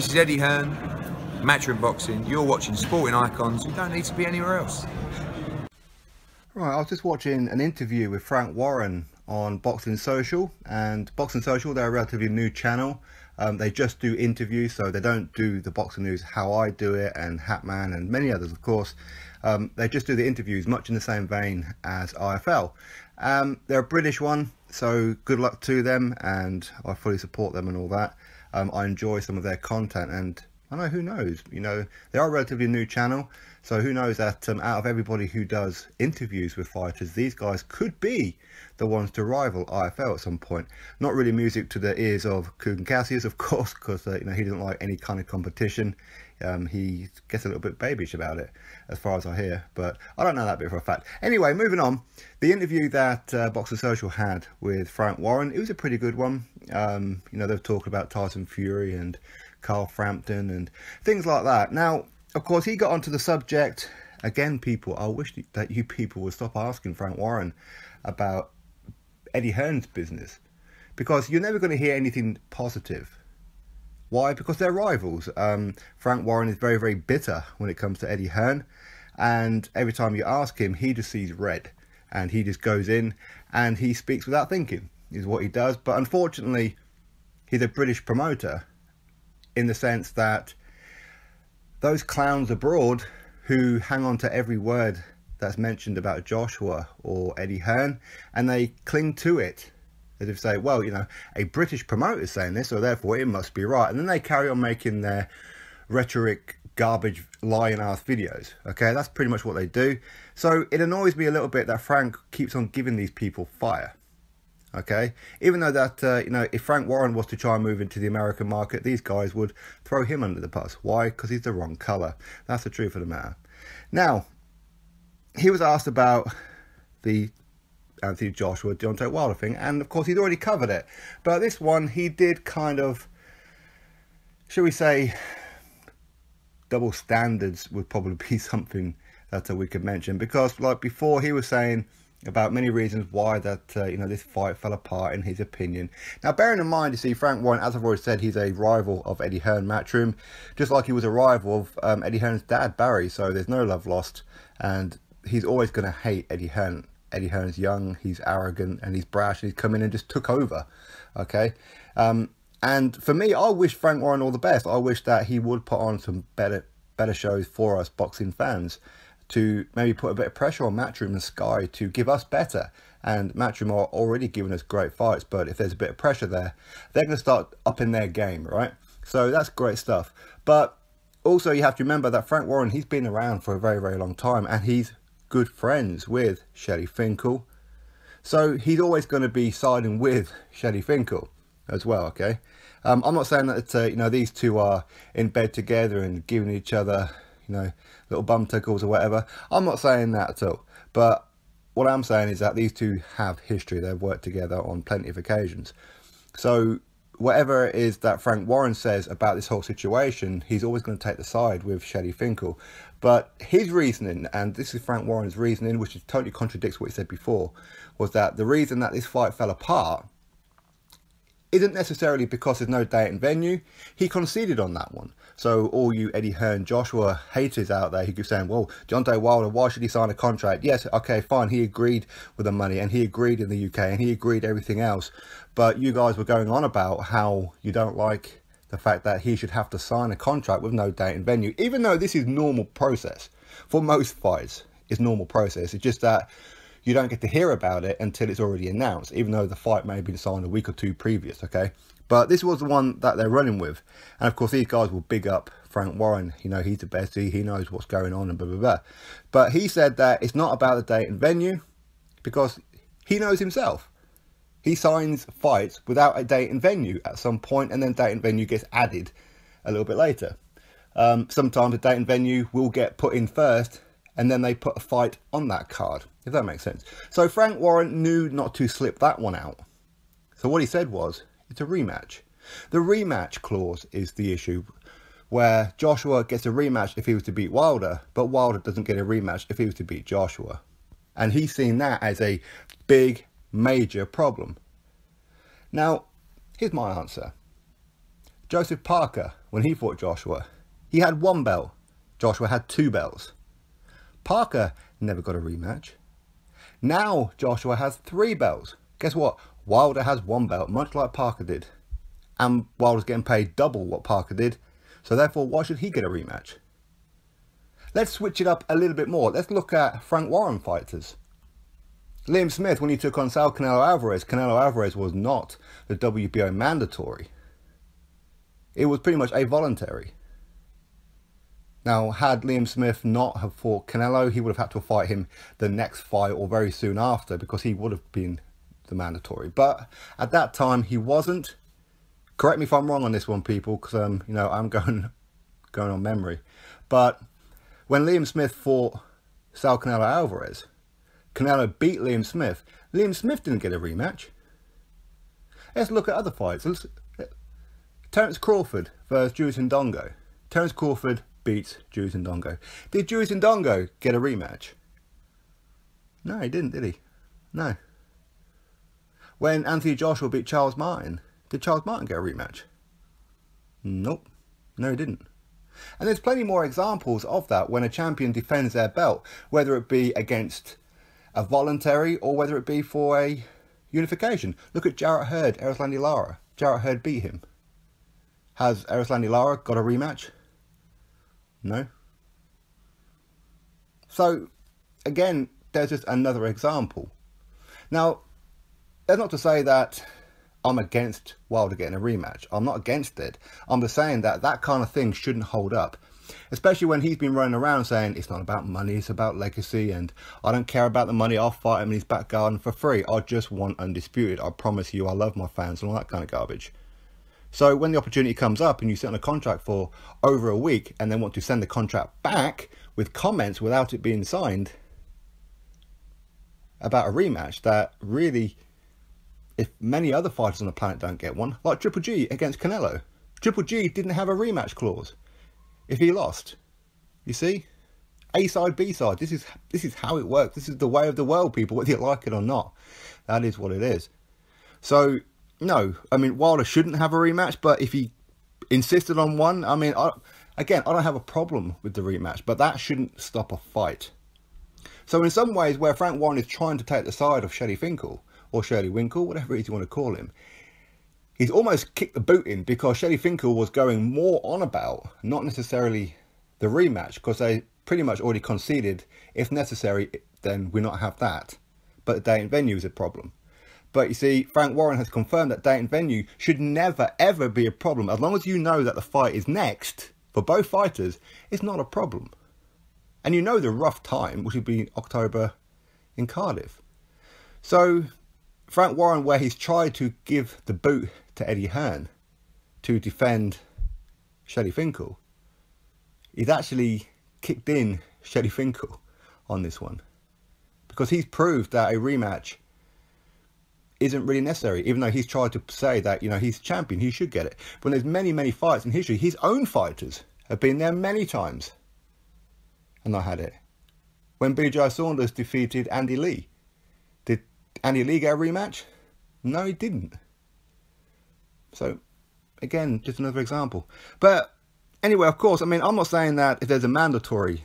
This is Eddie Hearn, Matchroom Boxing. You're watching Sporting Icons. You don't need to be anywhere else. Right, I was just watching an interview with Frank Warren on Boxing Social, and Boxing Social, they're a relatively new channel. They just do interviews, so they don't do the boxing news how I do it, and Hatman and many others, of course. They just do the interviews much in the same vein as IFL. They're a British one, so good luck to them, and I fully support them and all that. I enjoy some of their content, and I know, who knows, you know, they are a relatively new channel, so who knows that out of everybody who does interviews with fighters, these guys could be the ones to rival IFL at some point. Not really music to the ears of Kugan Cassius, of course, because you know, he doesn't like any kind of competition. He gets a little bit babyish about it, as far as I hear, but I don't know that bit for a fact. Anyway, moving on, the interview that Boxing Social had with Frank Warren, it was a pretty good one. You know, they've talked about Tyson Fury and Carl Frampton and things like that. Now, of course, he got onto the subject. Again, people, I wish that you people would stop asking Frank Warren about Eddie Hearn's business, because you're never going to hear anything positive. Why? Because they're rivals. Frank Warren is very, very bitter when it comes to Eddie Hearn, and every time you ask him, he just sees red, and he just goes in and he speaks without thinking, is what he does. But unfortunately, he's a British promoter, in the sense that those clowns abroad who hang on to every word that's mentioned about Joshua or Eddie Hearn, and they cling to it as if say, well, you know, a British promoter is saying this, so therefore it must be right. And then they carry on making their rhetoric garbage lying ass videos. Okay, that's pretty much what they do. So it annoys me a little bit that Frank keeps on giving these people fire. Okay, even though that you know, if Frank Warren was to try and move into the American market, these guys would throw him under the bus. Why? Because he's the wrong colour. That's the truth of the matter. Now, he was asked about the Anthony Joshua, Deontay Wilder thing, and of course he'd already covered it. But this one, he did kind of, shall we say, double standards would probably be something that we could mention, because like before, he was saying about many reasons why that you know, this fight fell apart in his opinion. Now, bearing in mind, you see, Frank Warren, as I've already said, he's a rival of Eddie Hearn Matchroom, just like he was a rival of Eddie Hearn's dad, Barry. So there's no love lost, and he's always going to hate Eddie Hearn. Eddie Hearn's young, he's arrogant, and he's brash, and he's come in and just took over. Okay, and for me, I wish Frank Warren all the best. I wish that he would put on some better shows for us boxing fans, to maybe put a bit of pressure on Matchroom and Sky to give us better. And Matchroom are already giving us great fights, but if there's a bit of pressure there, they're going to start upping their game, right? So that's great stuff. But also, you have to remember that Frank Warren, he's been around for a very, very long time, and he's good friends with Shelly Finkel. So he's always going to be siding with Shelly Finkel as well, okay? I'm not saying that you know, these two are in bed together and giving each other, you know, little bum tickles or whatever. I'm not saying that at all. But what I'm saying is that these two have history. They've worked together on plenty of occasions. So whatever it is that Frank Warren says about this whole situation, he's always going to take the side with Shelly Finkel. But his reasoning, and this is Frank Warren's reasoning, which totally contradicts what he said before, was that the reason that this fight fell apart isn't necessarily because there's no date and venue. He conceded on that one. So all you Eddie Hearn Joshua haters out there who keep saying, well, Deontay Wilder, why should he sign a contract? Yes, okay, fine, he agreed with the money, and he agreed in the UK, and he agreed everything else. But you guys were going on about how you don't like the fact that he should have to sign a contract with no date and venue, even though this is normal process. For most fights, it's normal process. It's just that you don't get to hear about it until it's already announced, even though the fight may have been signed a week or two previous, okay? But this was the one that they're running with. And of course, these guys will big up Frank Warren. You know, he's the best, he knows what's going on and blah, blah, blah. But he said that it's not about the date and venue, because he knows himself. He signs fights without a date and venue at some point, and then date and venue gets added a little bit later. Sometimes a date and venue will get put in first, and then they put a fight on that card, if that makes sense. So Frank Warren knew not to slip that one out. So what he said was, it's a rematch. The rematch clause is the issue, where Joshua gets a rematch if he was to beat Wilder, but Wilder doesn't get a rematch if he was to beat Joshua. And he's seen that as a big, major problem. Now, here's my answer. Joseph Parker, when he fought Joshua, he had 1 belt. Joshua had 2 belts. Parker never got a rematch. Now Joshua has 3 belts. Guess what? Wilder has 1 belt, much like Parker did. And Wilder's getting paid double what Parker did. So therefore, why should he get a rematch? Let's switch it up a little bit more. Let's look at Frank Warren fighters. Liam Smith, when he took on Saul Canelo Alvarez was not the WBO mandatory. It was pretty much a voluntary. Now, had Liam Smith not have fought Canelo, he would have had to fight him the next fight or very soon after, because he would have been the mandatory. But at that time, he wasn't. Correct me if I'm wrong on this one, people, because you know, I'm going on memory. But when Liam Smith fought Saul Canelo Alvarez, Canelo beat Liam Smith. Liam Smith didn't get a rematch. Let's look at other fights. Terence Crawford versus Juice Ndongo. Terence Crawford beats Juice Ndongo. Did Juice Ndongo get a rematch? No, he didn't, did he? No. When Anthony Joshua beat Charles Martin, did Charles Martin get a rematch? Nope. No, he didn't. And there's plenty more examples of that when a champion defends their belt, whether it be against a voluntary or whether it be for a unification. Look at Jarrett Hurd, Erislandy Lara. Jarrett Hurd beat him. Has Erislandy Lara got a rematch? No. So, again, there's just another example. Now, that's not to say that I'm against Wilder getting a rematch. I'm not against it. I'm just saying that that kind of thing shouldn't hold up. Especially when he's been running around saying it's not about money, it's about legacy, and I don't care about the money, I'll fight him in his back garden for free. I just want undisputed. I promise you I love my fans and all that kind of garbage. So when the opportunity comes up and you sit on a contract for over a week and then want to send the contract back with comments without it being signed about a rematch that really, if many other fighters on the planet don't get one, like Triple G against Canelo. Triple G didn't have a rematch clause if he lost. You see? A side, B side. This is how it works. This is the way of the world, people, whether you like it or not. That is what it is. So, no, I mean, Wilder shouldn't have a rematch, but if he insisted on one, I mean, again, I don't have a problem with the rematch, but that shouldn't stop a fight. So in some ways, where Frank Warren is trying to take the side of Shelley Finkel, or Shirley Winkle, whatever it is you want to call him, he's almost kicked the boot in, because Shelley Finkel was going more on about, not necessarily the rematch, because they pretty much already conceded, if necessary, then we not have that. But the date and venue is a problem. But you see, Frank Warren has confirmed that date and venue should never, ever be a problem. As long as you know that the fight is next, for both fighters, it's not a problem. And you know the rough time, which would be October in Cardiff. So Frank Warren, where he's tried to give the boot to Eddie Hearn to defend Shelley Finkel, he's actually kicked in Shelley Finkel on this one, because he's proved that a rematch isn't really necessary, even though he's tried to say that, you know, he's champion, he should get it. When there's many fights in history, his own fighters have been there many times and not had it. When Billy Joe Saunders defeated Andy Lee, did Andy Lee get a rematch? No, he didn't. So, again, just another example. But anyway, of course, I mean, I'm not saying that if there's a mandatory,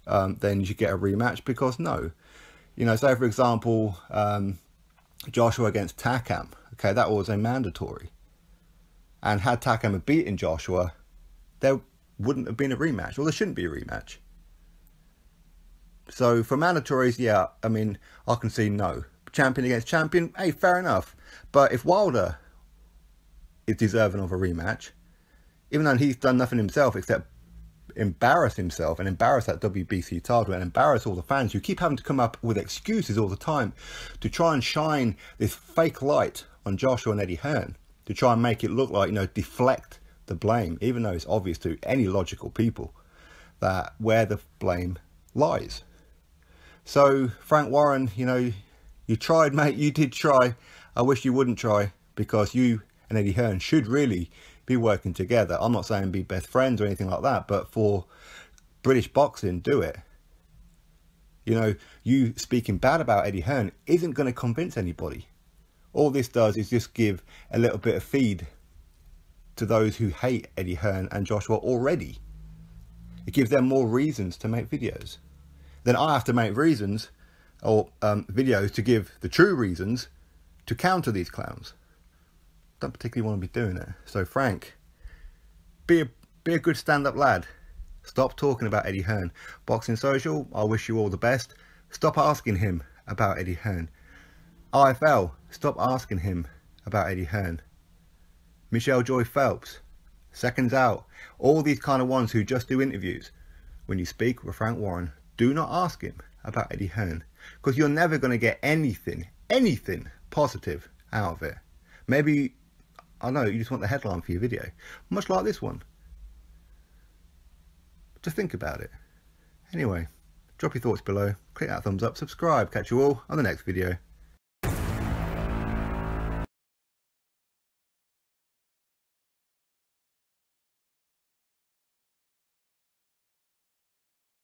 then you should get a rematch, because no. You know, say for example, Joshua against Takam. Okay, that was a mandatory. And had Takam beaten Joshua, there wouldn't have been a rematch. Well, there shouldn't be a rematch. So for mandatories, yeah, I mean, I can see no. Champion against champion, hey, fair enough. But if Wilder is deserving of a rematch, even though he's done nothing himself except embarrass himself and embarrass that WBC title and embarrass all the fans who keep having to come up with excuses all the time to try and shine this fake light on Joshua and Eddie Hearn, to try and make it look like, you know, deflect the blame, even though it's obvious to any logical people that where the blame lies. So Frank Warren, you know, you tried, mate, you did try. I wish you wouldn't try, because you and Eddie Hearn should really be working together. I'm not saying be best friends or anything like that, but for British boxing, do it. You know, you speaking bad about Eddie Hearn isn't going to convince anybody. All this does is just give a little bit of feed to those who hate Eddie Hearn and Joshua already. It gives them more reasons to make videos. Then I have to make reasons or videos to give the true reasons to counter these clowns. Don't particularly want to be doing it. So Frank, be a good stand-up lad. Stop talking about Eddie Hearn. Boxing Social, I wish you all the best. Stop asking him about Eddie Hearn. IFL, stop asking him about Eddie Hearn. Michelle Joy Phelps, Seconds Out, all these kind of ones who just do interviews. When you speak with Frank Warren, do not ask him about Eddie Hearn, because you're never going to get anything positive out of it. Maybe, I don't know, you just want the headline for your video, much like this one. Just think about it. Anyway, drop your thoughts below, click that thumbs up, subscribe, catch you all on the next video.